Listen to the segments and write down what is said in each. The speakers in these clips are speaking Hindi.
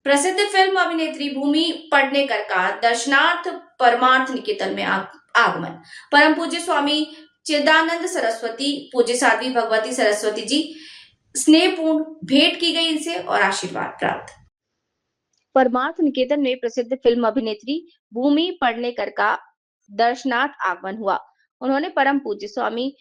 प्रसिद्ध फिल्म अभिनेत्री भूमि पेडनेकर का दर्शनार्थ परमार्थ निकेतन में आगमन। परम पूज्य स्वामी चिदानंद सरस्वती, पूज्य साध्वी भगवती सरस्वती जी स्नेहपूर्ण भेंट की गई इनसे और आशीर्वाद प्राप्त। परमार्थ निकेतन में प्रसिद्ध फिल्म अभिनेत्री भूमि पेडनेकर का दर्शनार्थ आगमन हुआ। उन्होंने परम पूज्य स्वामी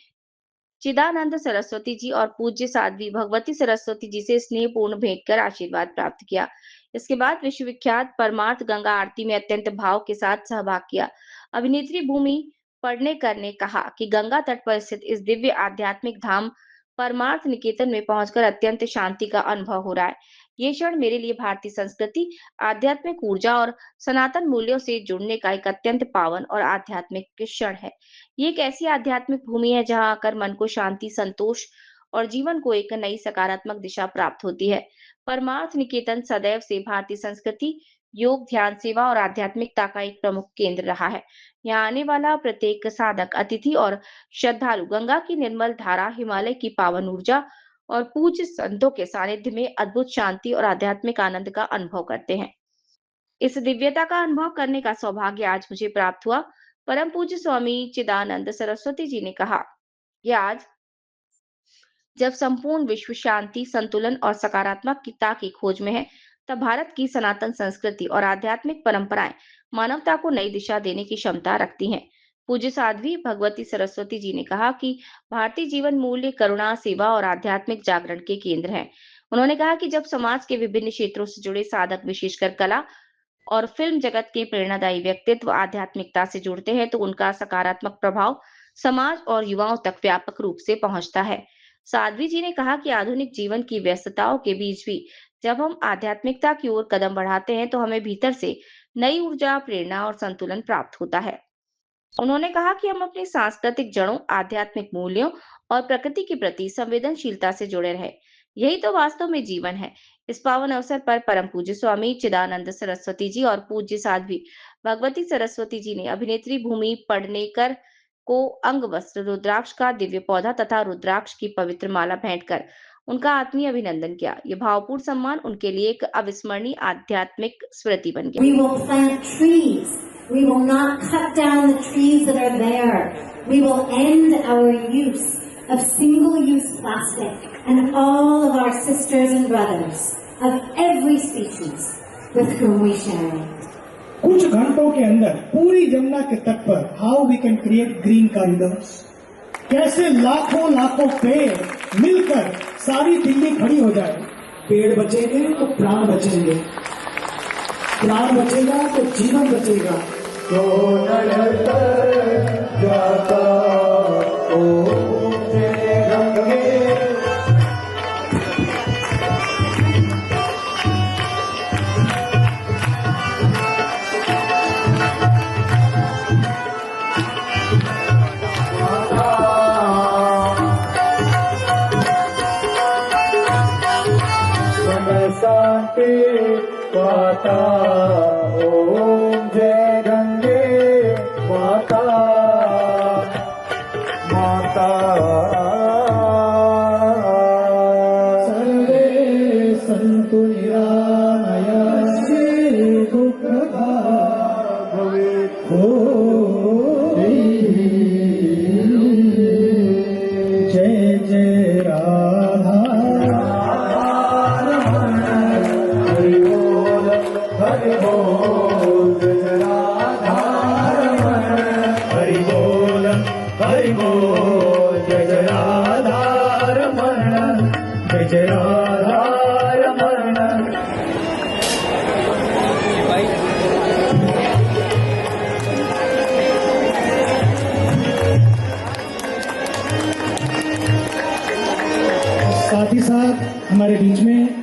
चिदानंद सरस्वती जी और पूज्य साध्वी भगवती सरस्वती जी से स्नेहपूर्ण भेंट कर आशीर्वाद प्राप्त किया। इसके बाद विश्वविख्यात परमार्थ गंगा आरती में अत्यंत भाव के साथ सहभाग किया। अभिनेत्री भूमि पेडनेकर ने कहा कि गंगा तट पर स्थित इस दिव्य आध्यात्मिक धाम परमार्थ निकेतन में पहुंचकर अत्यंत शांति का अनुभव हो रहा है। ये क्षण मेरे लिए भारतीय संस्कृति, आध्यात्मिक ऊर्जा और सनातन मूल्यों से जुड़ने का एक अत्यंत पावन और आध्यात्मिक क्षण है। ये एक ऐसी आध्यात्मिक भूमि है जहां आकर मन को शांति, संतोष और जीवन को एक नई सकारात्मक दिशा प्राप्त होती है। परमार्थ निकेतन सदैव से भारतीय संस्कृति, योग, ध्यान, सेवा और आध्यात्मिकता का एक प्रमुख केंद्र रहा है। यहाँ आने वाला प्रत्येक साधक, अतिथि और श्रद्धालु गंगा की निर्मल धारा, हिमालय की पावन ऊर्जा और पूज्य संतों के सानिध्य में अद्भुत शांति और आध्यात्मिक आनंद का अनुभव करते हैं। इस दिव्यता का अनुभव करने का सौभाग्य आज मुझे प्राप्त हुआ। परम पूज्य स्वामी चिदानंद सरस्वती जी ने कहा कि आज जब संपूर्ण विश्व शांति, संतुलन और सकारात्मकता की खोज में है, तब भारत की सनातन संस्कृति और आध्यात्मिक परंपराएं मानवता को नई दिशा देने की क्षमता रखती हैं। पूज्य साध्वी भगवती सरस्वती जी ने कहा कि भारतीय जीवन मूल्य करुणा, सेवा और आध्यात्मिक जागरण के केंद्र हैं। उन्होंने कहा कि जब समाज के विभिन्न क्षेत्रों से जुड़े साधक, विशेषकर कला और फिल्म जगत के प्रेरणादायी व्यक्तित्व आध्यात्मिकता से जुड़ते हैं, तो उनका सकारात्मक प्रभाव समाज और युवाओं तक व्यापक रूप से पहुंचता है। साध्वी जी ने कहा कि आधुनिक जीवन की व्यस्तताओं के बीच भी जब हम आध्यात्मिकता की ओर कदम बढ़ाते हैं, तो हमें भीतर से नई ऊर्जा, प्रेरणा और संतुलन प्राप्त होता है। उन्होंने कहा कि हम अपनी सांस्कृतिक जड़ों, आध्यात्मिक मूल्यों और प्रकृति के प्रति संवेदनशीलता से जुड़े रहे। यही तो वास्तव में जीवन है। इस पावन अवसर पर परम पूज्य स्वामी चिदानंद सरस्वती जी और पूज्य साध्वी भगवती सरस्वती जी ने अभिनेत्री भूमि पेडनेकर को अंग वस्त्र, रुद्राक्ष का दिव्य पौधा तथा रुद्राक्ष की पवित्र माला भेंट कर उनका आत्मीय अभिनंदन किया। यह भावपूर्ण सम्मान उनके लिए एक अविस्मरणीय आध्यात्मिक स्मृति बन गया। We will plant trees. We will not cut down the trees that are there. We will end our use of single-use plastic and all of our sisters and brothers of every species with whom we share it. कुछ घंटों के अंदर पूरी जमुना के तट पर how we can create green corridors, कैसे लाखों लाखों पेड़ मिलकर सारी दिल्ली खड़ी हो जाए। पेड़ बचेंगे तो प्राण बचेंगे, प्राण बचेगा तो जीवन बचेगा। तो जाता शांति माता, ओम जय गंगे माता, माता सर्वे संतु निरामया दुःखदा भवे हो। जय जय राधा, हरि बोल हरि बोल, जय राधा रमण, हरि बोल हरि बोल, जय राधा रमण, जय राधा रमण। साथ ही साथ हमारे बीच में